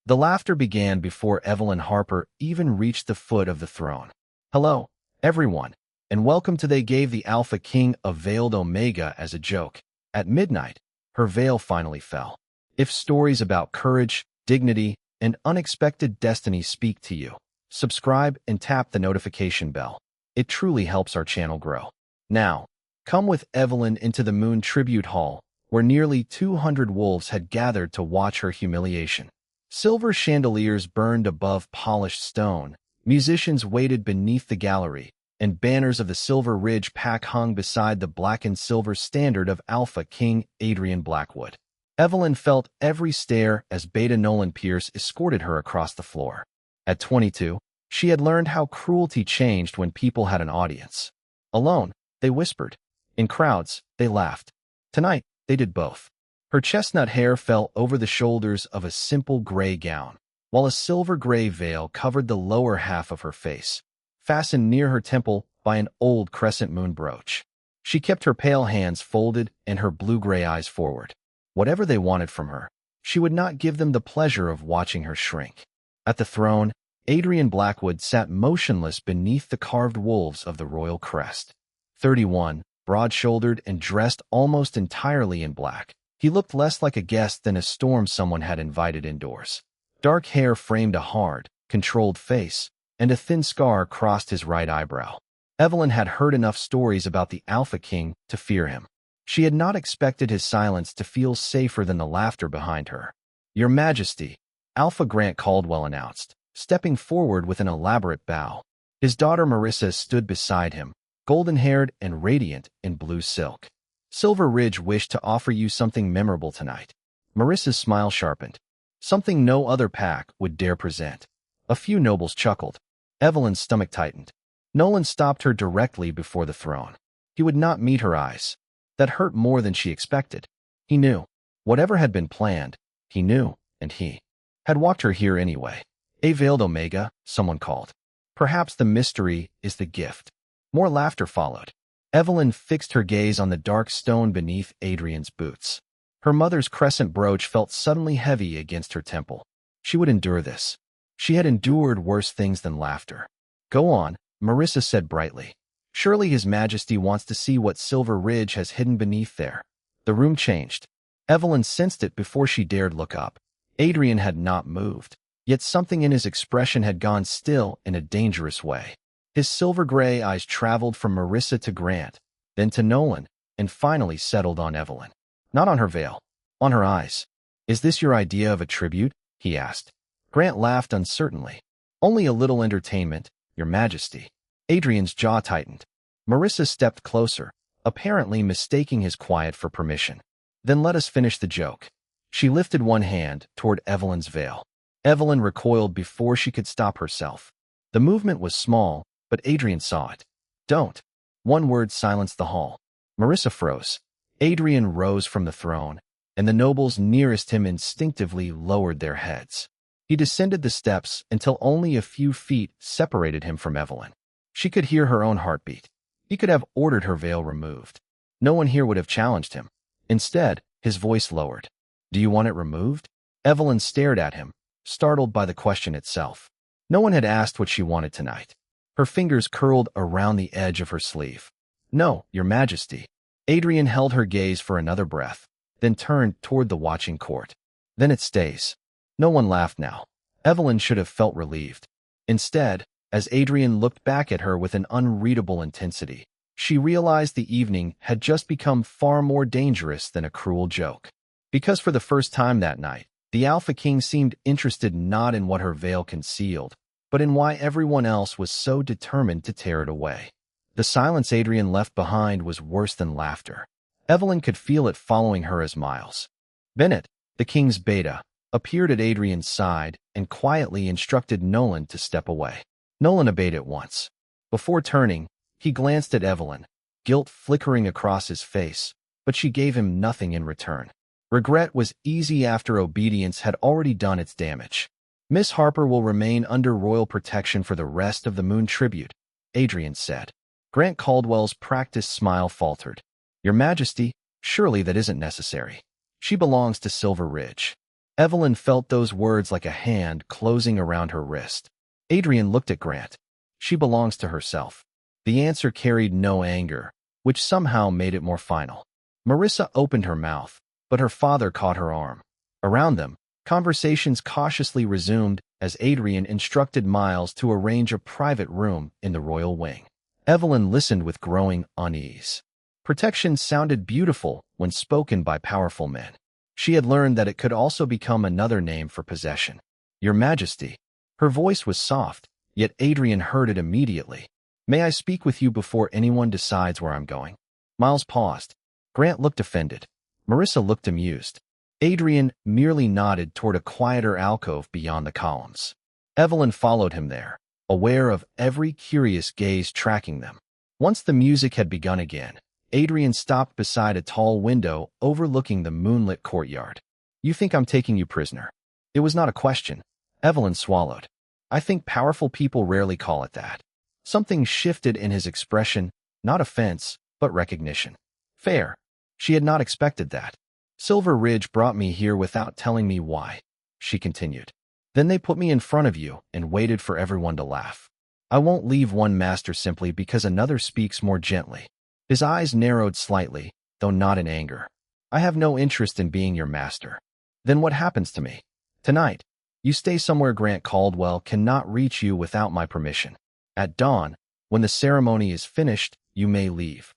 The laughter began before Evelyn Harper even reached the foot of the throne. "Hello, everyone, and welcome to They Gave the Alpha King a Veiled Omega as a Joke." At midnight, her veil finally fell. If stories about courage, dignity, and unexpected destiny speak to you, subscribe and tap the notification bell. It truly helps our channel grow. Now, come with Evelyn into the Moon Tribute Hall, where nearly 200 wolves had gathered to watch her humiliation. Silver chandeliers burned above polished stone, musicians waited beneath the gallery, and banners of the Silver Ridge Pack hung beside the blackened silver standard of Alpha King Adrian Blackwood. Evelyn felt every stare as Beta Nolan Pierce escorted her across the floor. At 22, she had learned how cruelty changed when people had an audience. Alone, they whispered. In crowds, they laughed. Tonight, they did both. Her chestnut hair fell over the shoulders of a simple gray gown, while a silver-gray veil covered the lower half of her face, fastened near her temple by an old crescent moon brooch. She kept her pale hands folded and her blue-gray eyes forward. Whatever they wanted from her, she would not give them the pleasure of watching her shrink. At the throne, Adrian Blackwood sat motionless beneath the carved wolves of the royal crest. 31, broad-shouldered and dressed almost entirely in black, he looked less like a guest than a storm someone had invited indoors. Dark hair framed a hard, controlled face, and a thin scar crossed his right eyebrow. Evelyn had heard enough stories about the Alpha King to fear him. She had not expected his silence to feel safer than the laughter behind her. "Your Majesty," Alpha Grant Caldwell announced, stepping forward with an elaborate bow. His daughter Marissa stood beside him, golden-haired and radiant in blue silk. "Silver Ridge wished to offer you something memorable tonight." Marissa's smile sharpened. Something no other pack would dare present. A few nobles chuckled. Evelyn's stomach tightened. Nolan stopped her directly before the throne. He would not meet her eyes. That hurt more than she expected. He knew. Whatever had been planned, he knew, and he had walked her here anyway. "A Veiled Omega," someone called. "Perhaps the mystery is the gift." More laughter followed. Evelyn fixed her gaze on the dark stone beneath Adrian's boots. Her mother's crescent brooch felt suddenly heavy against her temple. She would endure this. She had endured worse things than laughter. "Go on," Marissa said brightly. "Surely His Majesty wants to see what Silver Ridge has hidden beneath there." The room changed. Evelyn sensed it before she dared look up. Adrian had not moved, yet something in his expression had gone still in a dangerous way. His silver-gray eyes traveled from Marissa to Grant, then to Nolan, and finally settled on Evelyn. Not on her veil, on her eyes. "Is this your idea of a tribute?" he asked. Grant laughed uncertainly. "Only a little entertainment, Your Majesty." Adrian's jaw tightened. Marissa stepped closer, apparently mistaking his quiet for permission. "Then let us finish the joke." She lifted one hand toward Evelyn's veil. Evelyn recoiled before she could stop herself. The movement was small, but Adrian saw it. "Don't." One word silenced the hall. Marissa froze. Adrian rose from the throne, and the nobles nearest him instinctively lowered their heads. He descended the steps until only a few feet separated him from Evelyn. She could hear her own heartbeat. He could have ordered her veil removed. No one here would have challenged him. Instead, his voice lowered. "Do you want it removed?" Evelyn stared at him, startled by the question itself. No one had asked what she wanted tonight. Her fingers curled around the edge of her sleeve. "No, Your Majesty." Adrian held her gaze for another breath, then turned toward the watching court. "Then it stays." No one laughed now. Evelyn should have felt relieved. Instead, as Adrian looked back at her with an unreadable intensity, she realized the evening had just become far more dangerous than a cruel joke. Because for the first time that night, the Alpha King seemed interested not in what her veil concealed, but in why everyone else was so determined to tear it away. The silence Adrian left behind was worse than laughter. Evelyn could feel it following her as miles. Bennett, the king's beta, appeared at Adrian's side and quietly instructed Nolan to step away. Nolan obeyed at once. Before turning, he glanced at Evelyn, guilt flickering across his face, but she gave him nothing in return. Regret was easy after obedience had already done its damage. "Miss Harper will remain under royal protection for the rest of the Moon Tribute," Adrian said. Grant Caldwell's practiced smile faltered. "Your Majesty, surely that isn't necessary. She belongs to Silver Ridge." Evelyn felt those words like a hand closing around her wrist. Adrian looked at Grant. She belongs to herself. The answer carried no anger, which somehow made it more final. Marissa opened her mouth, but her father caught her arm. Around them, conversations cautiously resumed as Adrian instructed Miles to arrange a private room in the royal wing. Evelyn listened with growing unease. Protection sounded beautiful when spoken by powerful men. She had learned that it could also become another name for possession. Your Majesty. Her voice was soft, yet Adrian heard it immediately. May I speak with you before anyone decides where I'm going? Miles paused. Grant looked offended. Marissa looked amused. Adrian merely nodded toward a quieter alcove beyond the columns. Evelyn followed him there, aware of every curious gaze tracking them. Once the music had begun again, Adrian stopped beside a tall window overlooking the moonlit courtyard. You think I'm taking you prisoner? It was not a question. Evelyn swallowed. I think powerful people rarely call it that. Something shifted in his expression, not offense, but recognition. Fair. She had not expected that. Silver Ridge brought me here without telling me why, she continued. Then they put me in front of you and waited for everyone to laugh. I won't leave one master simply because another speaks more gently. His eyes narrowed slightly, though not in anger. I have no interest in being your master. Then what happens to me? Tonight, you stay somewhere Grant Caldwell cannot reach you without my permission. At dawn, when the ceremony is finished, you may leave.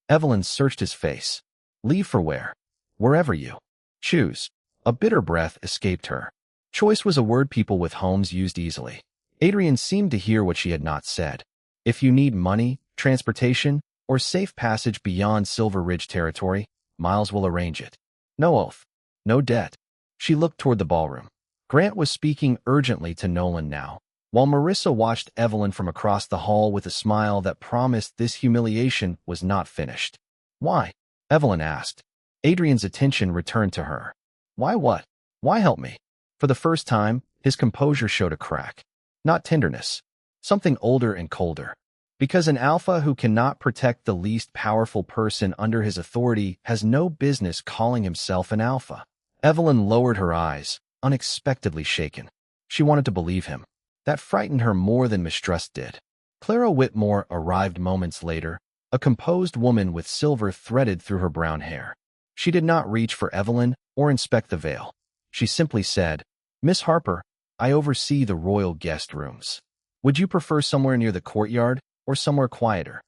Evelyn searched his face. Leave for where? Wherever you choose. A bitter breath escaped her. Choice was a word people with homes used easily. Adrian seemed to hear what she had not said. If you need money, transportation, or safe passage beyond Silver Ridge territory, Miles will arrange it. No oath. No debt. She looked toward the ballroom. Grant was speaking urgently to Nolan now, while Marissa watched Evelyn from across the hall with a smile that promised this humiliation was not finished. Why? Evelyn asked. Adrian's attention returned to her. Why what? Why help me? For the first time, his composure showed a crack. Not tenderness. Something older and colder. Because an alpha who cannot protect the least powerful person under his authority has no business calling himself an alpha. Evelyn lowered her eyes, unexpectedly shaken. She wanted to believe him. That frightened her more than mistrust did. Clara Whitmore arrived moments later, a composed woman with silver threaded through her brown hair. She did not reach for Evelyn or inspect the veil. She simply said, Miss Harper, I oversee the royal guest rooms. Would you prefer somewhere near the courtyard or somewhere quieter?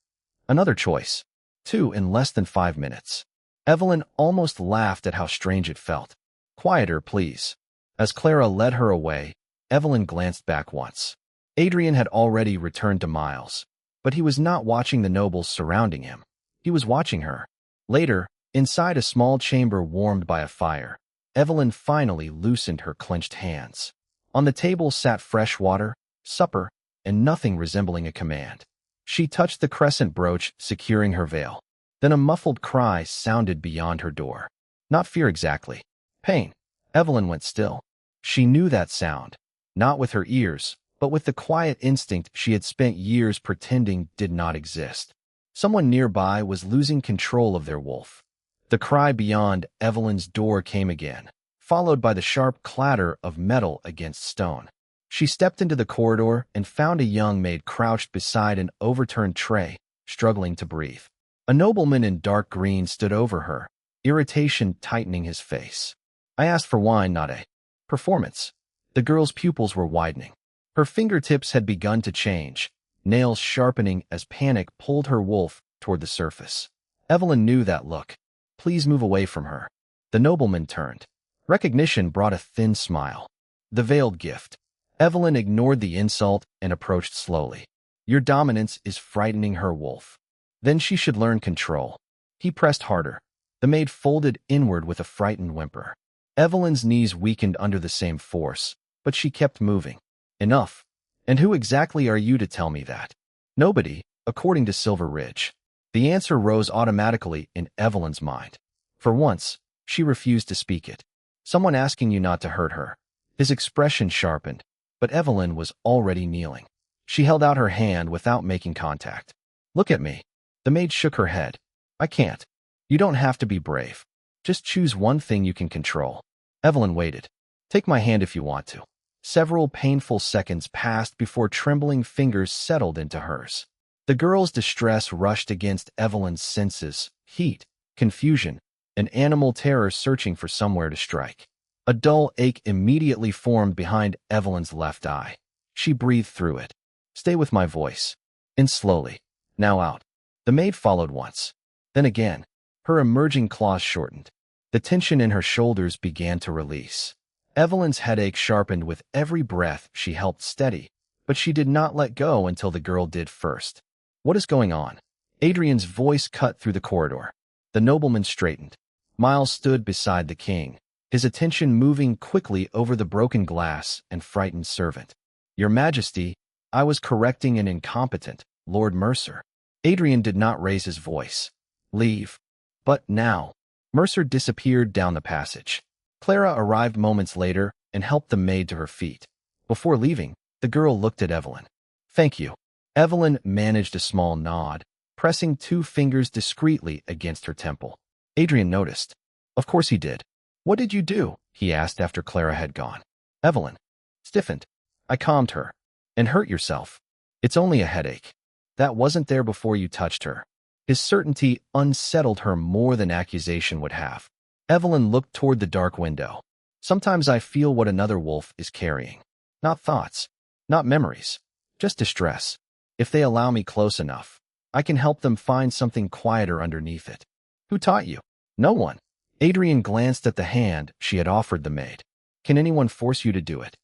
Another choice. 2 in less than 5 minutes. Evelyn almost laughed at how strange it felt. Quieter, please. As Clara led her away, Evelyn glanced back once. Adrian had already returned to Miles, but he was not watching the nobles surrounding him. He was watching her. Later, inside a small chamber warmed by a fire, Evelyn finally loosened her clenched hands. On the table sat fresh water, supper, and nothing resembling a command. She touched the crescent brooch securing her veil. Then a muffled cry sounded beyond her door. Not fear exactly. Pain. Evelyn went still. She knew that sound, not with her ears, but with the quiet instinct she had spent years pretending did not exist. Someone nearby was losing control of their wolf. The cry beyond Evelyn's door came again, followed by the sharp clatter of metal against stone. She stepped into the corridor and found a young maid crouched beside an overturned tray, struggling to breathe. A nobleman in dark green stood over her, irritation tightening his face. I asked for wine, not a performance. The girl's pupils were widening. Her fingertips had begun to change, nails sharpening as panic pulled her wolf toward the surface. Evelyn knew that look. Please move away from her. The nobleman turned. Recognition brought a thin smile. The veiled gift. Evelyn ignored the insult and approached slowly. Your dominance is frightening her wolf. Then she should learn control. He pressed harder. The maid folded inward with a frightened whimper. Evelyn's knees weakened under the same force, but she kept moving. Enough. And who exactly are you to tell me that? Nobody, according to Silver Ridge. The answer rose automatically in Evelyn's mind. For once, she refused to speak it. Someone asking you not to hurt her. His expression sharpened, but Evelyn was already kneeling. She held out her hand without making contact. Look at me. The maid shook her head. I can't. You don't have to be brave. Just choose one thing you can control. Evelyn waited. Take my hand if you want to. Several painful seconds passed before trembling fingers settled into hers. The girl's distress rushed against Evelyn's senses, heat, confusion, and animal terror searching for somewhere to strike. A dull ache immediately formed behind Evelyn's left eye. She breathed through it. Stay with my voice. In slowly. Now out. The maid followed once. Then again. Her emerging claws shortened. The tension in her shoulders began to release. Evelyn's headache sharpened with every breath she helped steady, but she did not let go until the girl did first. What is going on? Adrian's voice cut through the corridor. The nobleman straightened. Miles stood beside the king, his attention moving quickly over the broken glass and frightened servant. Your Majesty, I was correcting an incompetent, Lord Mercer. Adrian did not raise his voice. Leave. But now. Mercer disappeared down the passage. Clara arrived moments later and helped the maid to her feet. Before leaving, the girl looked at Evelyn. Thank you. Evelyn managed a small nod, pressing 2 fingers discreetly against her temple. Adrian noticed. Of course he did. What did you do? He asked after Clara had gone. Evelyn stiffened. I calmed her. And hurt yourself. It's only a headache. That wasn't there before you touched her. His certainty unsettled her more than accusation would have. Evelyn looked toward the dark window. Sometimes I feel what another wolf is carrying. Not thoughts. Not memories. Just distress. If they allow me close enough, I can help them find something quieter underneath it. Who taught you? No one. Adrian glanced at the hand she had offered the maid. Can anyone force you to do it?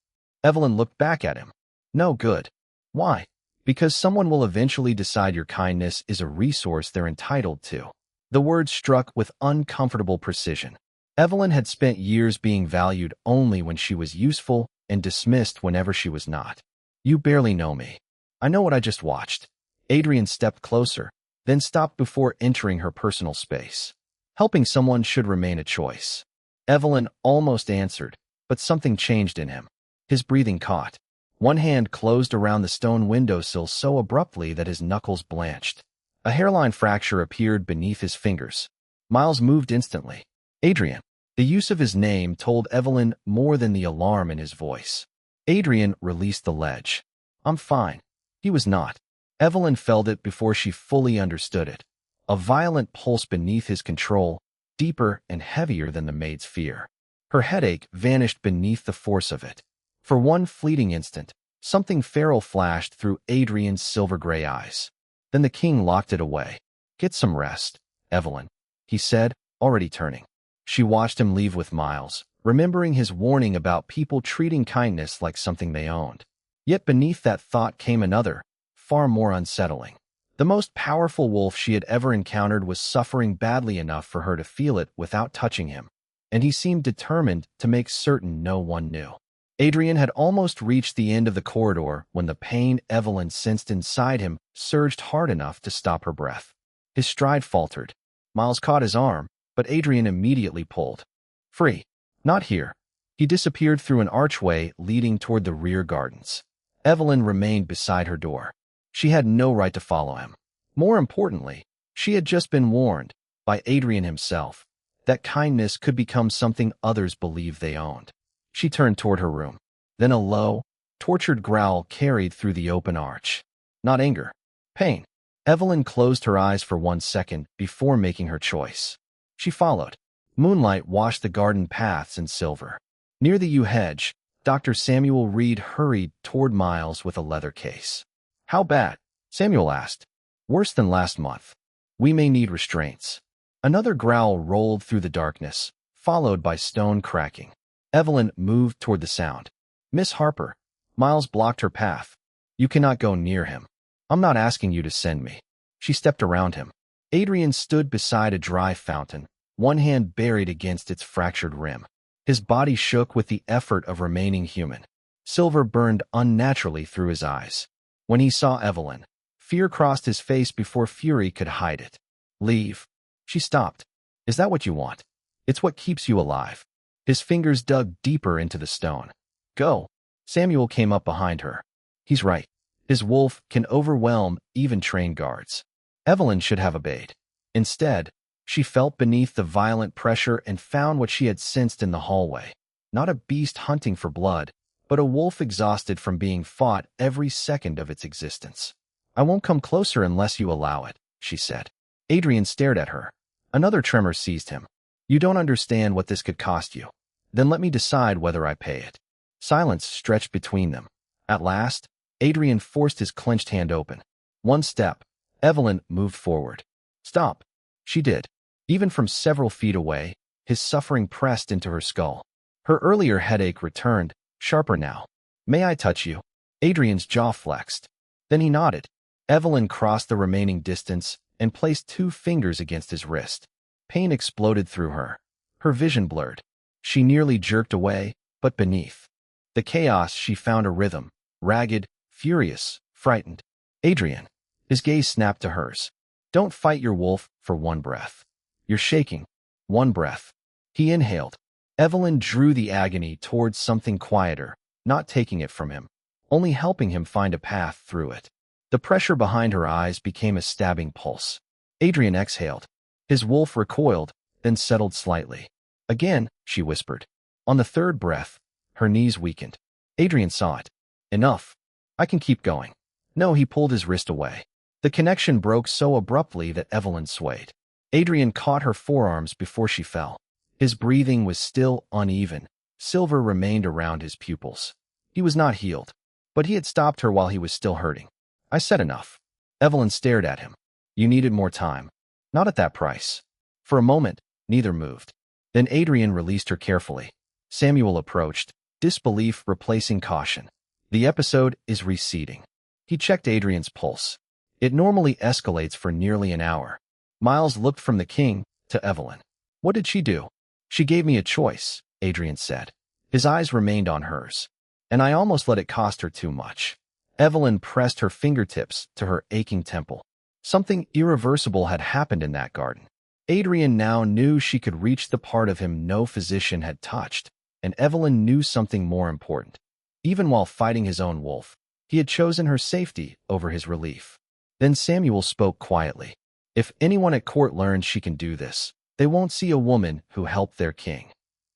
Evelyn looked back at him. No good. Why? Because someone will eventually decide your kindness is a resource they're entitled to. The words struck with uncomfortable precision. Evelyn had spent years being valued only when she was useful and dismissed whenever she was not. You barely know me. I know what I just watched. Adrian stepped closer, then stopped before entering her personal space. Helping someone should remain a choice. Evelyn almost answered, but something changed in him. His breathing caught. One hand closed around the stone windowsill so abruptly that his knuckles blanched. A hairline fracture appeared beneath his fingers. Miles moved instantly. Adrian. The use of his name told Evelyn more than the alarm in his voice. Adrian released the ledge. I'm fine. He was not. Evelyn felt it before she fully understood it. A violent pulse beneath his control, deeper and heavier than the maid's fear. Her headache vanished beneath the force of it. For one fleeting instant, something feral flashed through Adrian's silver-gray eyes. Then the king locked it away. Get some rest, Evelyn, he said, already turning. She watched him leave with Miles, remembering his warning about people treating kindness like something they owned. Yet beneath that thought came another, far more unsettling. The most powerful wolf she had ever encountered was suffering badly enough for her to feel it without touching him, and he seemed determined to make certain no one knew. Adrian had almost reached the end of the corridor when the pain Evelyn sensed inside him surged hard enough to stop her breath. His stride faltered. Miles caught his arm, but Adrian immediately pulled. Free. Not here. He disappeared through an archway leading toward the rear gardens. Evelyn remained beside her door. She had no right to follow him. More importantly, she had just been warned, by Adrian himself, that kindness could become something others believed they owned. She turned toward her room. Then a low, tortured growl carried through the open arch. Not anger. Pain. Evelyn closed her eyes for 1 second before making her choice. She followed. Moonlight washed the garden paths in silver. Near the yew hedge, Dr. Samuel Reed hurried toward Miles with a leather case. How bad? Samuel asked. Worse than last month. We may need restraints. Another growl rolled through the darkness, followed by stone cracking. Evelyn moved toward the sound. Miss Harper. Miles blocked her path. You cannot go near him. I'm not asking you to send me. She stepped around him. Adrian stood beside a dry fountain, one hand buried against its fractured rim. His body shook with the effort of remaining human. Silver burned unnaturally through his eyes. When he saw Evelyn, fear crossed his face before fury could hide it. Leave. She stopped. Is that what you want? It's what keeps you alive. His fingers dug deeper into the stone. Go. Samuel came up behind her. He's right. His wolf can overwhelm even trained guards. Evelyn should have obeyed. Instead, she felt beneath the violent pressure and found what she had sensed in the hallway. not a beast hunting for blood, but a wolf exhausted from being fought every second of its existence. "I won't come closer unless you allow it," she said. Adrian stared at her. Another tremor seized him. "You don't understand what this could cost you. Then let me decide whether I pay it." Silence stretched between them. At last, Adrian forced his clenched hand open. One step. Evelyn moved forward. "Stop." She did. Even from several feet away, his suffering pressed into her skull. Her earlier headache returned, sharper now. "May I touch you?" Adrian's jaw flexed. Then he nodded. Evelyn crossed the remaining distance and placed 2 fingers against his wrist. Pain exploded through her. Her vision blurred. She nearly jerked away, but beneath the chaos she found a rhythm, ragged, furious, frightened. "Adrian." His gaze snapped to hers. "Don't fight your wolf for one breath. You're shaking." One breath. He inhaled. Evelyn drew the agony towards something quieter, not taking it from him, only helping him find a path through it. The pressure behind her eyes became a stabbing pulse. Adrian exhaled. His wolf recoiled, then settled slightly. "Again," she whispered. On the 3rd breath, her knees weakened. Adrian saw it. "Enough. I can keep going." "No," he pulled his wrist away. The connection broke so abruptly that Evelyn swayed. Adrian caught her forearms before she fell. His breathing was still uneven. Silver remained around his pupils. He was not healed, but he had stopped her while he was still hurting. "I said enough." Evelyn stared at him. "You needed more time." "Not at that price." For a moment, neither moved. Then Adrian released her carefully. Samuel approached, disbelief replacing caution. The episode is receding. He checked Adrian's pulse. It normally escalates for nearly an hour. Miles looked from the king to Evelyn. "What did she do?" "She gave me a choice," Adrian said. His eyes remained on hers. "And I almost let it cost her too much." Evelyn pressed her fingertips to her aching temple. Something irreversible had happened in that garden. Adrian now knew she could reach the part of him no physician had touched, and Evelyn knew something more important. Even while fighting his own wolf, he had chosen her safety over his relief. Then Samuel spoke quietly. "If anyone at court learns she can do this, they won't see a woman who helped their king."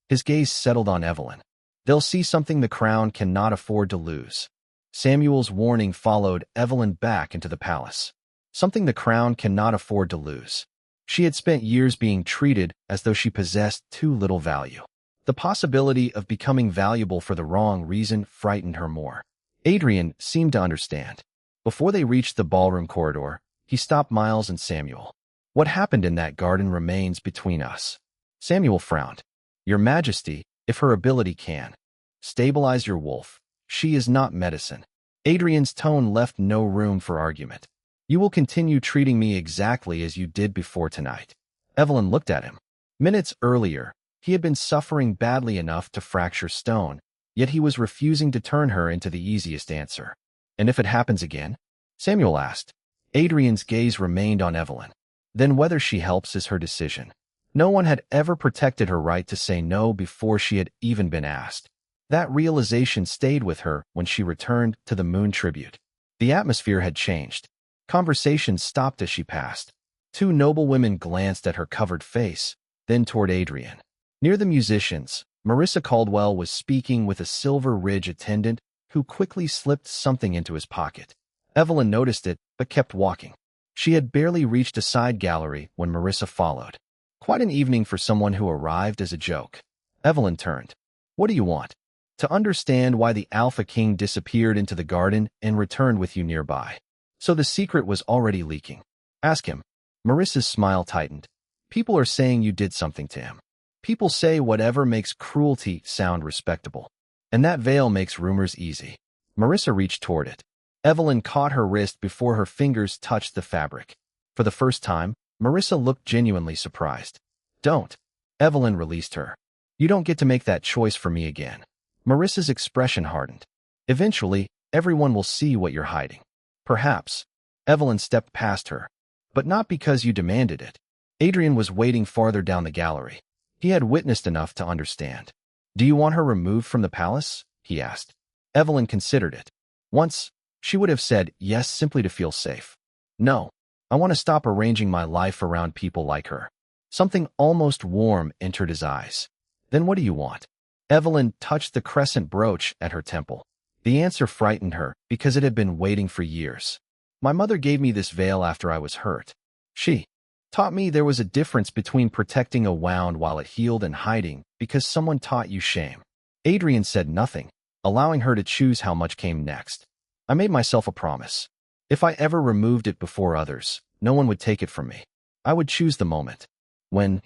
His gaze settled on Evelyn. "They'll see something the crown cannot afford to lose." Samuel's warning followed Evelyn back into the palace. Something the crown cannot afford to lose. She had spent years being treated as though she possessed too little value. The possibility of becoming valuable for the wrong reason frightened her more. Adrian seemed to understand. Before they reached the ballroom corridor, he stopped Miles and Samuel. "What happened in that garden remains between us." Samuel frowned. "Your Majesty, if her ability can stabilize your wolf, she is not medicine." Adrian's tone left no room for argument. "You will continue treating me exactly as you did before tonight." Evelyn looked at him. Minutes earlier, he had been suffering badly enough to fracture stone, yet he was refusing to turn her into the easiest answer. "And if it happens again?" Samuel asked. Adrian's gaze remained on Evelyn. "Then whether she helps is her decision." No one had ever protected her right to say no before she had even been asked. That realization stayed with her when she returned to the Moon Tribute. The atmosphere had changed. Conversation stopped as she passed. 2 noblewomen glanced at her covered face, then toward Adrian. Near the musicians, Marissa Caldwell was speaking with a Silver Ridge attendant who quickly slipped something into his pocket. Evelyn noticed it, but kept walking. She had barely reached a side gallery when Marissa followed. Quite an evening for someone who arrived as a joke. Evelyn turned. "What do you want?" "To understand why the Alpha King disappeared into the garden and returned with you nearby." So the secret was already leaking. "Ask him." Marissa's smile tightened. "People are saying you did something to him. People say whatever makes cruelty sound respectable. And that veil makes rumors easy." Marissa reached toward it. Evelyn caught her wrist before her fingers touched the fabric. For the first time, Marissa looked genuinely surprised. "Don't." Evelyn released her. "You don't get to make that choice for me again." Marissa's expression hardened. "Eventually, everyone will see what you're hiding." "Perhaps." Evelyn stepped past her. "But not because you demanded it." Adrian was waiting farther down the gallery. He had witnessed enough to understand. "Do you want her removed from the palace?" he asked. Evelyn considered it. Once, she would have said yes simply to feel safe. "No, I want to stop arranging my life around people like her." Something almost warm entered his eyes. "Then what do you want?" Evelyn touched the crescent brooch at her temple. The answer frightened her because it had been waiting for years. My mother gave me this veil after I was hurt. She taught me there was a difference between protecting a wound while it healed and hiding because someone taught you shame. Adrian said nothing, allowing her to choose how much came next. I made myself a promise. If I ever removed it before others, no one would take it from me. I would choose the moment. When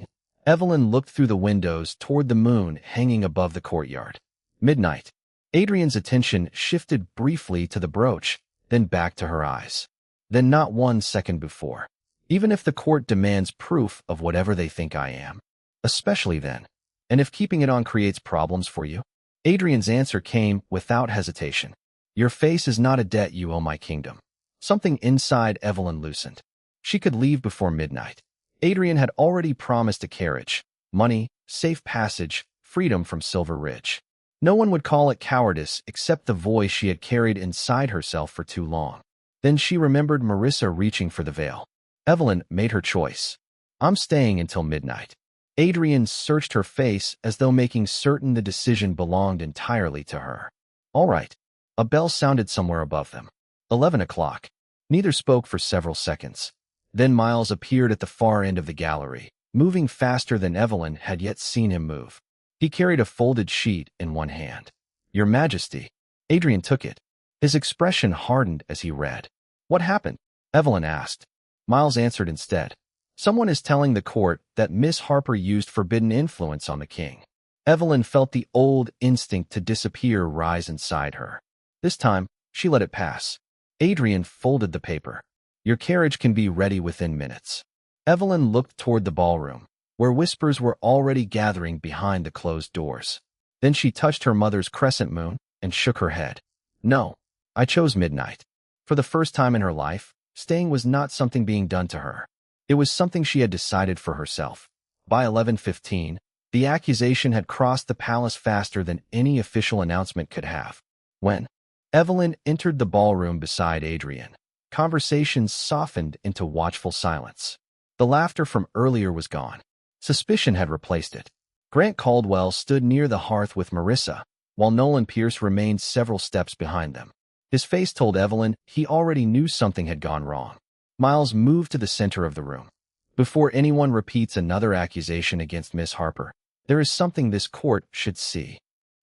Evelyn looked through the windows toward the moon hanging above the courtyard. Midnight. Adrian's attention shifted briefly to the brooch, then back to her eyes. Then not 1 second before. Even if the court demands proof of whatever they think I am. Especially then. And if keeping it on creates problems for you? Adrian's answer came without hesitation. Your face is not a debt you owe my kingdom. Something inside Evelyn loosened. She could leave before midnight. Adrian had already promised a carriage, money, safe passage, freedom from Silver Ridge. No one would call it cowardice except the voice she had carried inside herself for too long. Then she remembered Marissa reaching for the veil. Evelyn made her choice. I'm staying until midnight. Adrian searched her face as though making certain the decision belonged entirely to her. All right. A bell sounded somewhere above them. 11 o'clock. Neither spoke for several seconds. Then Miles appeared at the far end of the gallery, moving faster than Evelyn had yet seen him move. He carried a folded sheet in one hand. Your Majesty. Adrian took it. His expression hardened as he read. What happened? Evelyn asked. Miles answered instead. Someone is telling the court that Miss Harper used forbidden influence on the king. Evelyn felt the old instinct to disappear rise inside her. This time, she let it pass. Adrian folded the paper. Your carriage can be ready within minutes. Evelyn looked toward the ballroom, where whispers were already gathering behind the closed doors. Then she touched her mother's crescent moon and shook her head. No, I chose midnight. For the first time in her life, staying was not something being done to her. It was something she had decided for herself. By 11:15, the accusation had crossed the palace faster than any official announcement could have. When Evelyn entered the ballroom beside Adrian, conversations softened into watchful silence. The laughter from earlier was gone. Suspicion had replaced it. Grant Caldwell stood near the hearth with Marissa, while Nolan Pierce remained several steps behind them. His face told Evelyn he already knew something had gone wrong. Miles moved to the center of the room. Before anyone repeats another accusation against Miss Harper, there is something this court should see.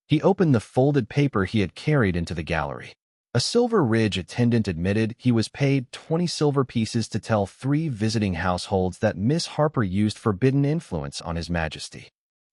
He opened the folded paper he had carried into the gallery. A Silver Ridge attendant admitted he was paid 20 silver pieces to tell 3 visiting households that Miss Harper used forbidden influence on His Majesty.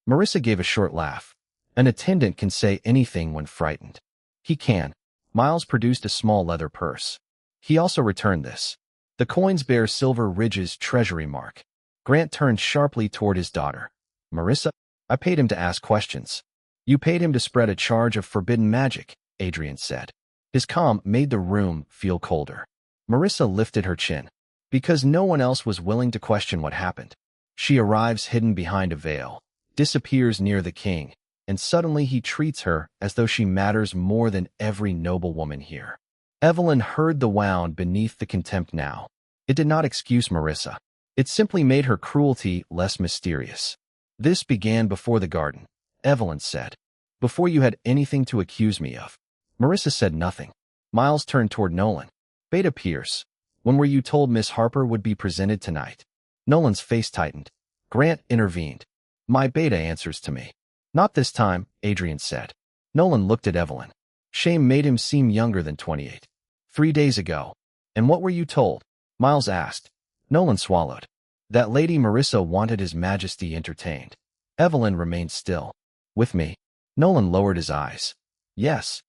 Marissa gave a short laugh. An attendant can say anything when frightened. He can. Miles produced a small leather purse. He also returned this. The coins bear Silver Ridge's treasury mark. Grant turned sharply toward his daughter. Marissa, I paid him to ask questions. You paid him to spread a charge of forbidden magic, Adrian said. His calm made the room feel colder. Marissa lifted her chin. Because no one else was willing to question what happened. She arrives hidden behind a veil, disappears near the king, and suddenly he treats her as though she matters more than every noblewoman here. Evelyn heard the wound beneath the contempt now. It did not excuse Marissa. It simply made her cruelty less mysterious. This began before the garden, Evelyn said. Before you had anything to accuse me of. Marissa said nothing. Miles turned toward Nolan. Beta Pierce, when were you told Miss Harper would be presented tonight? Nolan's face tightened. Grant intervened. My Beta answers to me. Not this time, Adrian said. Nolan looked at Evelyn. Shame made him seem younger than 28. 3 days ago. And what were you told? Miles asked. Nolan swallowed. That Lady Marissa wanted His Majesty entertained. Evelyn remained still. With me. Nolan lowered his eyes. Yes.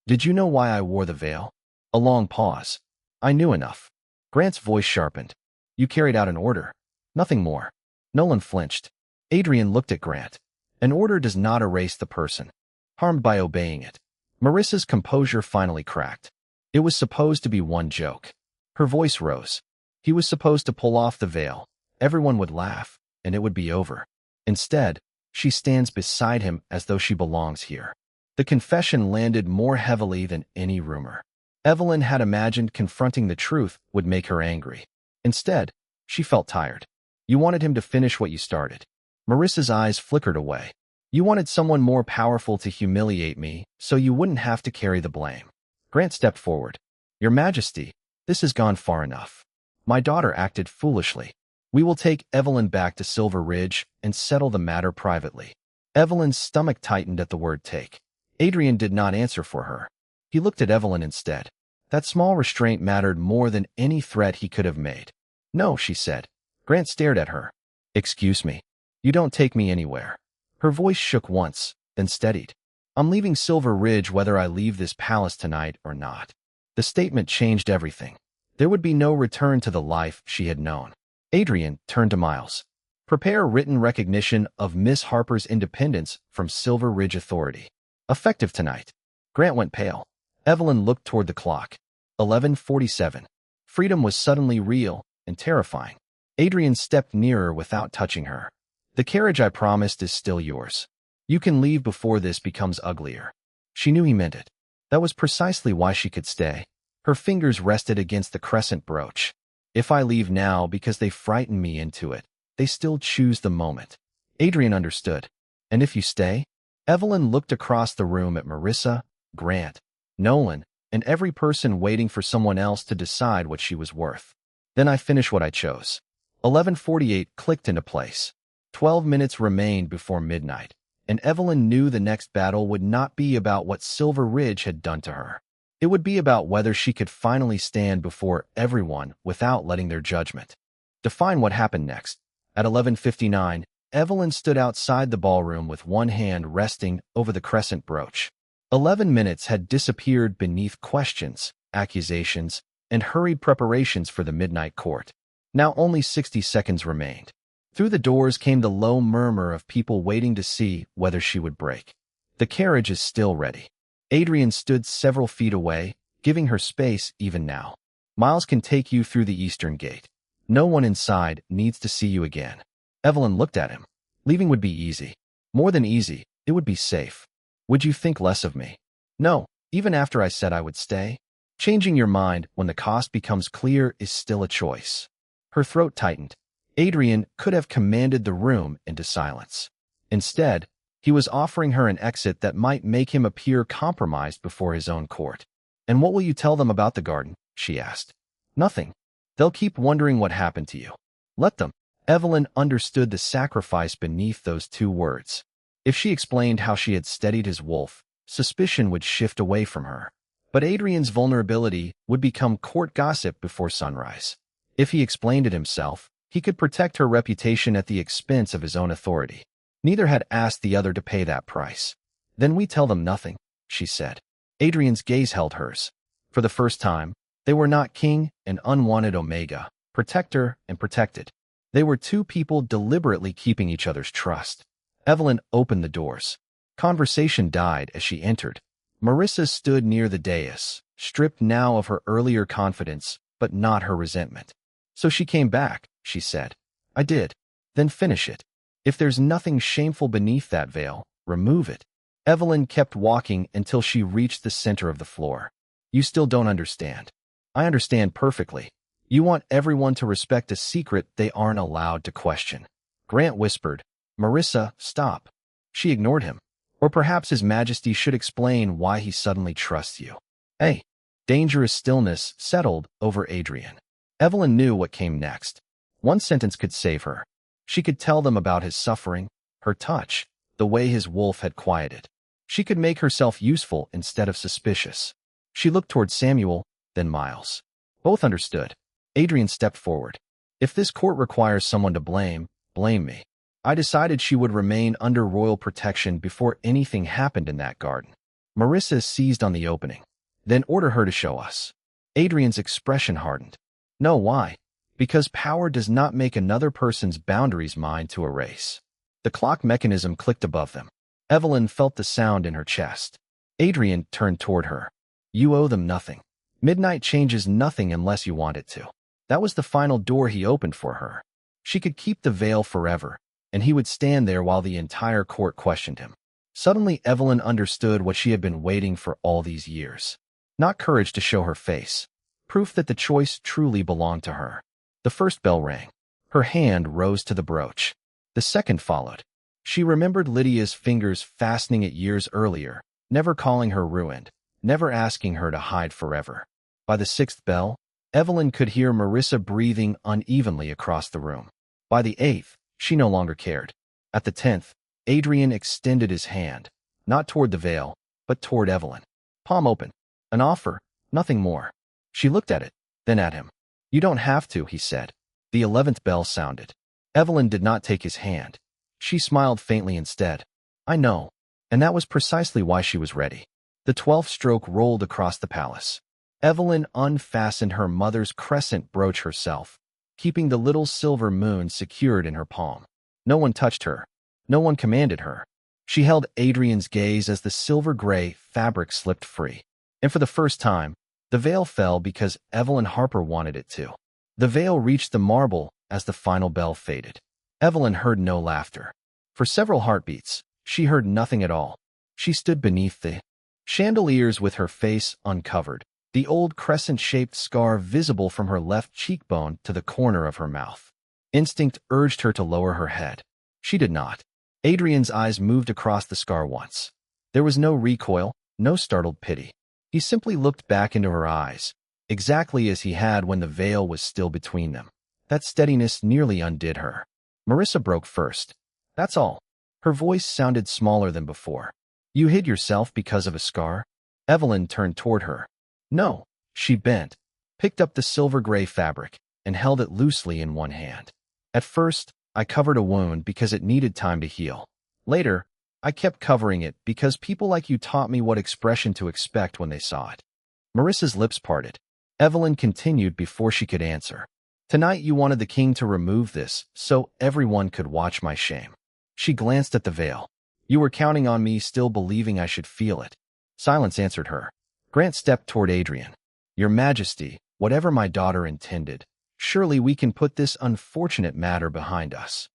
Did you know why I wore the veil? A long pause. I knew enough. Grant's voice sharpened. You carried out an order. Nothing more. Nolan flinched. Adrian looked at Grant. An order does not erase the person harmed by obeying it. Marissa's composure finally cracked. It was supposed to be one joke. Her voice rose. He was supposed to pull off the veil. Everyone would laugh, and it would be over. Instead, she stands beside him as though she belongs here. The confession landed more heavily than any rumor. Evelyn had imagined confronting the truth would make her angry. Instead, she felt tired. You wanted him to finish what you started. Marissa's eyes flickered away. You wanted someone more powerful to humiliate me, so you wouldn't have to carry the blame. Grant stepped forward. Your Majesty, this has gone far enough. My daughter acted foolishly. We will take Evelyn back to Silver Ridge and settle the matter privately. Evelyn's stomach tightened at the word take. Adrian did not answer for her. He looked at Evelyn instead. That small restraint mattered more than any threat he could have made. No, she said. Grant stared at her. Excuse me. You don't take me anywhere. Her voice shook once, then steadied. I'm leaving Silver Ridge whether I leave this palace tonight or not. The statement changed everything. There would be no return to the life she had known. Adrian turned to Miles. Prepare written recognition of Miss Harper's independence from Silver Ridge Authority. Effective tonight. Grant went pale. Evelyn looked toward the clock. 11:47. Freedom was suddenly real and terrifying. Adrian stepped nearer without touching her. The carriage I promised is still yours. You can leave before this becomes uglier. She knew he meant it. That was precisely why she could stay. Her fingers rested against the crescent brooch. If I leave now because they frighten me into it, they still choose the moment. Adrian understood. And if you stay? Evelyn looked across the room at Marissa, Grant, Nolan, and every person waiting for someone else to decide what she was worth. Then I finish what I chose. 11:48 clicked into place. 12 minutes remained before midnight, and Evelyn knew the next battle would not be about what Silver Ridge had done to her. It would be about whether she could finally stand before everyone without letting their judgment define what happened next. At 11:59, Evelyn stood outside the ballroom with one hand resting over the crescent brooch. 11 minutes had disappeared beneath questions, accusations, and hurried preparations for the midnight court. Now only 60 seconds remained. Through the doors came the low murmur of people waiting to see whether she would break. The carriage is still ready. Adrian stood several feet away, giving her space even now. Miles can take you through the eastern gate. No one inside needs to see you again. Evelyn looked at him. Leaving would be easy. More than easy, it would be safe. Would you think less of me? No, even after I said I would stay. Changing your mind when the cost becomes clear is still a choice. Her throat tightened. Adrian could have commanded the room into silence. Instead, he was offering her an exit that might make him appear compromised before his own court. And what will you tell them about the garden? She asked. Nothing. They'll keep wondering what happened to you. Let them. Evelyn understood the sacrifice beneath those two words. If she explained how she had steadied his wolf, suspicion would shift away from her. But Adrian's vulnerability would become court gossip before sunrise. If he explained it himself, he could protect her reputation at the expense of his own authority. Neither had asked the other to pay that price. Then we tell them nothing, she said. Adrian's gaze held hers. For the first time, they were not king and unwanted Omega, protector and protected. They were two people deliberately keeping each other's trust. Evelyn opened the doors. Conversation died as she entered. Marissa stood near the dais, stripped now of her earlier confidence, but not her resentment. So she came back, she said. I did. Then finish it. If there's nothing shameful beneath that veil, remove it. Evelyn kept walking until she reached the center of the floor. You still don't understand. I understand perfectly. You want everyone to respect a secret they aren't allowed to question. Grant whispered, Marissa, stop. She ignored him. Or perhaps His Majesty should explain why he suddenly trusts you. Hey. Dangerous stillness settled over Adrian. Evelyn knew what came next. One sentence could save her. She could tell them about his suffering, her touch, the way his wolf had quieted. She could make herself useful instead of suspicious. She looked toward Samuel, then Miles. Both understood. Adrian stepped forward. If this court requires someone to blame, blame me. I decided she would remain under royal protection before anything happened in that garden. Marissa seized on the opening. Then order her to show us. Adrian's expression hardened. No, why? Because power does not make another person's boundaries mine to erase. The clock mechanism clicked above them. Evelyn felt the sound in her chest. Adrian turned toward her. You owe them nothing. Midnight changes nothing unless you want it to. That was the final door he opened for her. She could keep the veil forever, and he would stand there while the entire court questioned him. Suddenly, Evelyn understood what she had been waiting for all these years. Not courage to show her face. Proof that the choice truly belonged to her. The first bell rang. Her hand rose to the brooch. The second followed. She remembered Lydia's fingers fastening it years earlier, never calling her ruined, never asking her to hide forever. By the sixth bell, Evelyn could hear Marissa breathing unevenly across the room. By the eighth, she no longer cared. At the 10th, Adrian extended his hand, not toward the veil, but toward Evelyn. Palm open. An offer, nothing more. She looked at it, then at him. You don't have to, he said. The 11th bell sounded. Evelyn did not take his hand. She smiled faintly instead. I know. And that was precisely why she was ready. The 12th stroke rolled across the palace. Evelyn unfastened her mother's crescent brooch herself, keeping the little silver moon secured in her palm. No one touched her. No one commanded her. She held Adrian's gaze as the silver-gray fabric slipped free. And for the first time, the veil fell because Evelyn Harper wanted it to. The veil reached the marble as the final bell faded. Evelyn heard no laughter. For several heartbeats, she heard nothing at all. She stood beneath the chandeliers with her face uncovered, the old crescent-shaped scar visible from her left cheekbone to the corner of her mouth. Instinct urged her to lower her head. She did not. Adrian's eyes moved across the scar once. There was no recoil, no startled pity. He simply looked back into her eyes, exactly as he had when the veil was still between them. That steadiness nearly undid her. Marissa broke first. That's all. Her voice sounded smaller than before. You hid yourself because of a scar? Evelyn turned toward her. No. She bent, picked up the silver-gray fabric, and held it loosely in one hand. At first, I covered a wound because it needed time to heal. Later, I kept covering it because people like you taught me what expression to expect when they saw it. Marissa's lips parted. Evelyn continued before she could answer. Tonight you wanted the king to remove this, so everyone could watch my shame. She glanced at the veil. You were counting on me still believing I should feel it. Silence answered her. Grant stepped toward Adrian. Your Majesty, whatever my daughter intended, surely we can put this unfortunate matter behind us.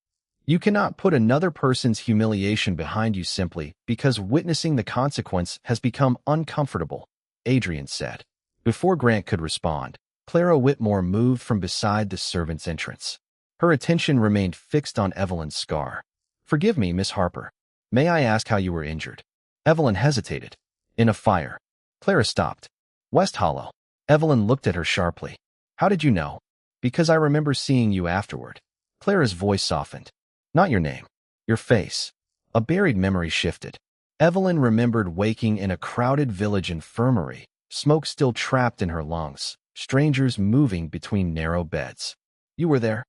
You cannot put another person's humiliation behind you simply because witnessing the consequence has become uncomfortable, Adrian said. Before Grant could respond, Clara Whitmore moved from beside the servant's entrance. Her attention remained fixed on Evelyn's scar. Forgive me, Miss Harper. May I ask how you were injured? Evelyn hesitated. In a fire. Clara stopped. West Hollow. Evelyn looked at her sharply. How did you know? Because I remember seeing you afterward. Clara's voice softened. Not your name. Your face. A buried memory shifted. Evelyn remembered waking in a crowded village infirmary, smoke still trapped in her lungs, strangers moving between narrow beds. You were there?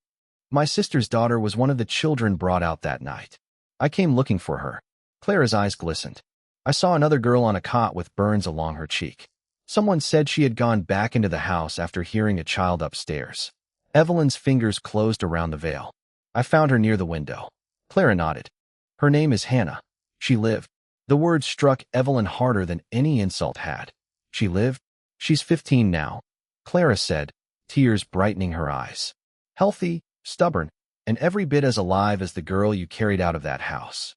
My sister's daughter was one of the children brought out that night. I came looking for her. Clara's eyes glistened. I saw another girl on a cot with burns along her cheek. Someone said she had gone back into the house after hearing a child upstairs. Evelyn's fingers closed around the veil. I found her near the window. Clara nodded. Her name is Hannah. She lived. The word struck Evelyn harder than any insult had. She lived? She's 15 now, Clara said, tears brightening her eyes. Healthy, stubborn, and every bit as alive as the girl you carried out of that house.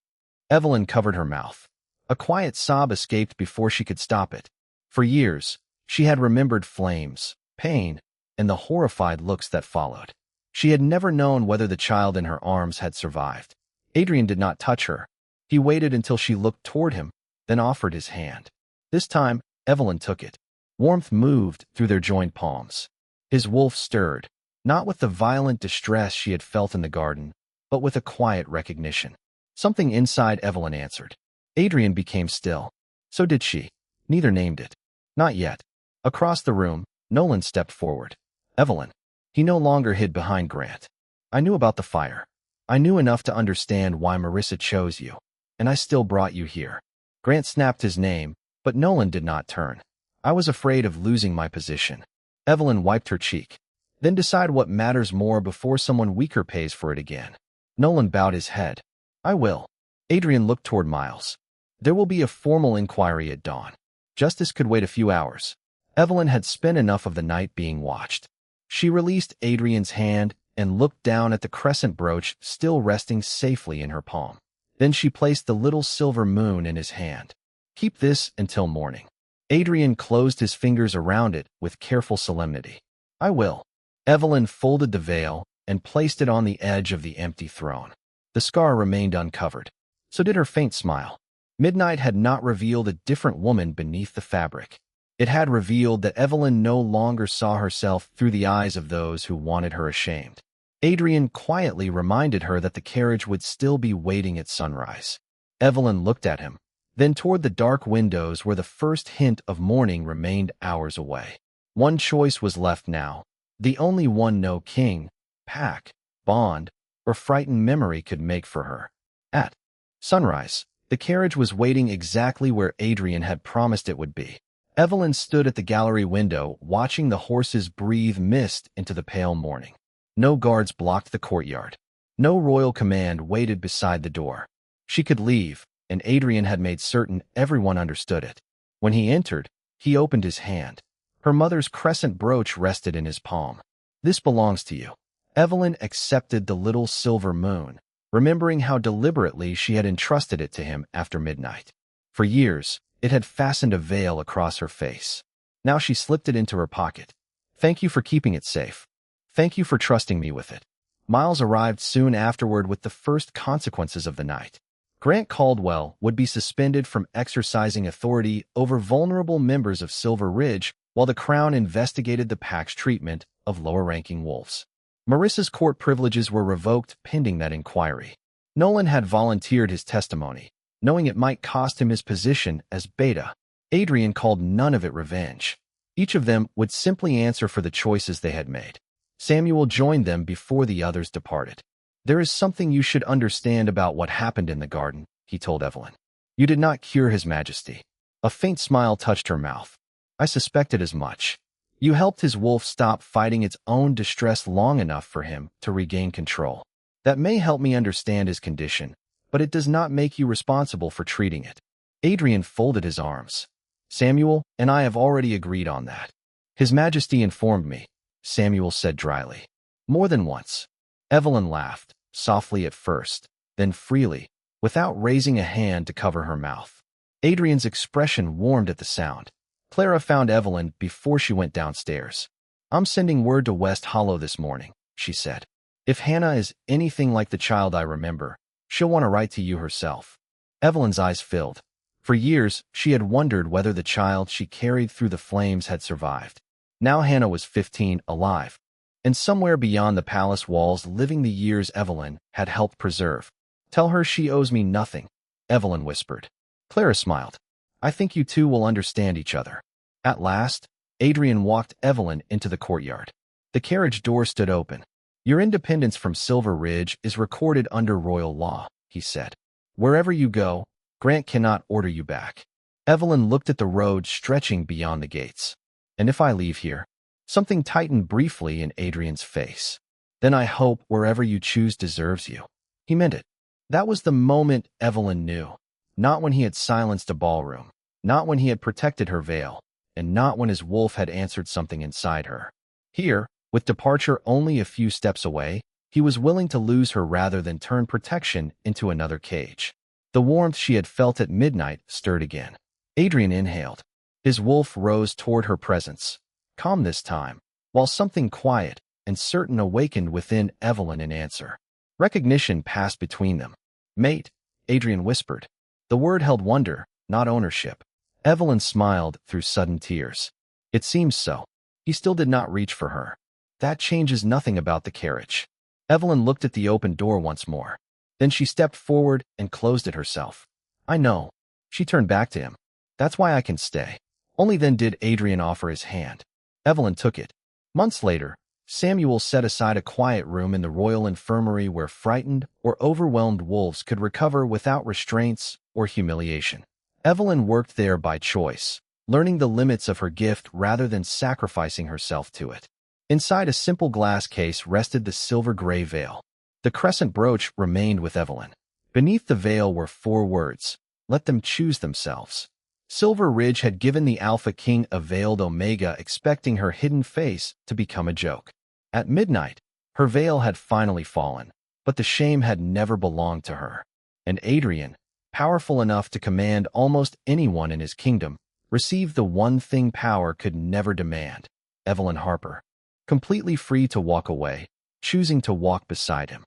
Evelyn covered her mouth. A quiet sob escaped before she could stop it. For years, she had remembered flames, pain, and the horrified looks that followed. She had never known whether the child in her arms had survived. Adrian did not touch her. He waited until she looked toward him, then offered his hand. This time, Evelyn took it. Warmth moved through their joined palms. His wolf stirred, not with the violent distress she had felt in the garden, but with a quiet recognition. Something inside Evelyn answered. Adrian became still. So did she. Neither named it. Not yet. Across the room, Nolan stepped forward. Evelyn. He no longer hid behind Grant. I knew about the fire. I knew enough to understand why Marissa chose you. And I still brought you here. Grant snapped his name, but Nolan did not turn. I was afraid of losing my position. Evelyn wiped her cheek. Then decide what matters more before someone weaker pays for it again. Nolan bowed his head. I will. Adrian looked toward Miles. There will be a formal inquiry at dawn. Justice could wait a few hours. Evelyn had spent enough of the night being watched. She released Adrian's hand and looked down at the crescent brooch still resting safely in her palm. Then she placed the little silver moon in his hand. Keep this until morning. Adrian closed his fingers around it with careful solemnity. I will. Evelyn folded the veil and placed it on the edge of the empty throne. The scar remained uncovered. So did her faint smile. Midnight had not revealed a different woman beneath the fabric. It had revealed that Evelyn no longer saw herself through the eyes of those who wanted her ashamed. Adrian quietly reminded her that the carriage would still be waiting at sunrise. Evelyn looked at him, then toward the dark windows where the first hint of morning remained hours away. One choice was left now, the only one no king, pack, bond, or frightened memory could make for her. At sunrise, the carriage was waiting exactly where Adrian had promised it would be. Evelyn stood at the gallery window, watching the horses breathe mist into the pale morning. No guards blocked the courtyard. No royal command waited beside the door. She could leave, and Adrian had made certain everyone understood it. When he entered, he opened his hand. Her mother's crescent brooch rested in his palm. "This belongs to you." Evelyn accepted the little silver moon, remembering how deliberately she had entrusted it to him after midnight. For years, it had fastened a veil across her face. Now she slipped it into her pocket. "Thank you for keeping it safe. Thank you for trusting me with it." Miles arrived soon afterward with the first consequences of the night. Grant Caldwell would be suspended from exercising authority over vulnerable members of Silver Ridge while the Crown investigated the pack's treatment of lower-ranking wolves. Marissa's court privileges were revoked pending that inquiry. Nolan had volunteered his testimony, knowing it might cost him his position as beta. Adrian called none of it revenge. Each of them would simply answer for the choices they had made. Samuel joined them before the others departed. "There is something you should understand about what happened in the garden," he told Evelyn. "You did not cure His Majesty." A faint smile touched her mouth. "I suspected as much. You helped his wolf stop fighting its own distress long enough for him to regain control. That may help me understand his condition, but it does not make you responsible for treating it." Adrian folded his arms. "Samuel and I have already agreed on that. His Majesty informed me," Samuel said dryly. "More than once." Evelyn laughed, softly at first, then freely, without raising a hand to cover her mouth. Adrian's expression warmed at the sound. Clara found Evelyn before she went downstairs. "I'm sending word to West Hollow this morning," she said. "If Hannah is anything like the child I remember, she'll want to write to you herself." Evelyn's eyes filled. For years, she had wondered whether the child she carried through the flames had survived. Now Hannah was 15, alive, and somewhere beyond the palace walls living the years Evelyn had helped preserve. "Tell her she owes me nothing," Evelyn whispered. Clara smiled. "I think you two will understand each other." At last, Adrian walked Evelyn into the courtyard. The carriage door stood open. "Your independence from Silver Ridge is recorded under royal law," he said. "Wherever you go, Grant cannot order you back." Evelyn looked at the road stretching beyond the gates. "And if I leave here?" Something tightened briefly in Adrian's face. "Then I hope wherever you choose deserves you." He meant it. That was the moment Evelyn knew. Not when he had silenced a ballroom, not when he had protected her veil, and not when his wolf had answered something inside her. Here, with departure only a few steps away, he was willing to lose her rather than turn protection into another cage. The warmth she had felt at midnight stirred again. Adrian inhaled. His wolf rose toward her presence, calm this time, while something quiet and certain awakened within Evelyn in answer. Recognition passed between them. "Mate," Adrian whispered. The word held wonder, not ownership. Evelyn smiled through sudden tears. It seems so. He still did not reach for her. That changes nothing about the carriage. Evelyn looked at the open door once more. Then she stepped forward and closed it herself. "I know." She turned back to him. "That's why I can stay." Only then did Adrian offer his hand. Evelyn took it. Months later, Samuel set aside a quiet room in the royal infirmary where frightened or overwhelmed wolves could recover without restraints or humiliation. Evelyn worked there by choice, learning the limits of her gift rather than sacrificing herself to it. Inside a simple glass case rested the silver-gray veil. The crescent brooch remained with Evelyn. Beneath the veil were 4 words, "Let them choose themselves." Silver Ridge had given the Alpha King a veiled Omega, expecting her hidden face to become a joke. At midnight, her veil had finally fallen, but the shame had never belonged to her. And Adrian, powerful enough to command almost anyone in his kingdom, received the one thing power could never demand: Evelyn Harper. Completely free to walk away, choosing to walk beside him.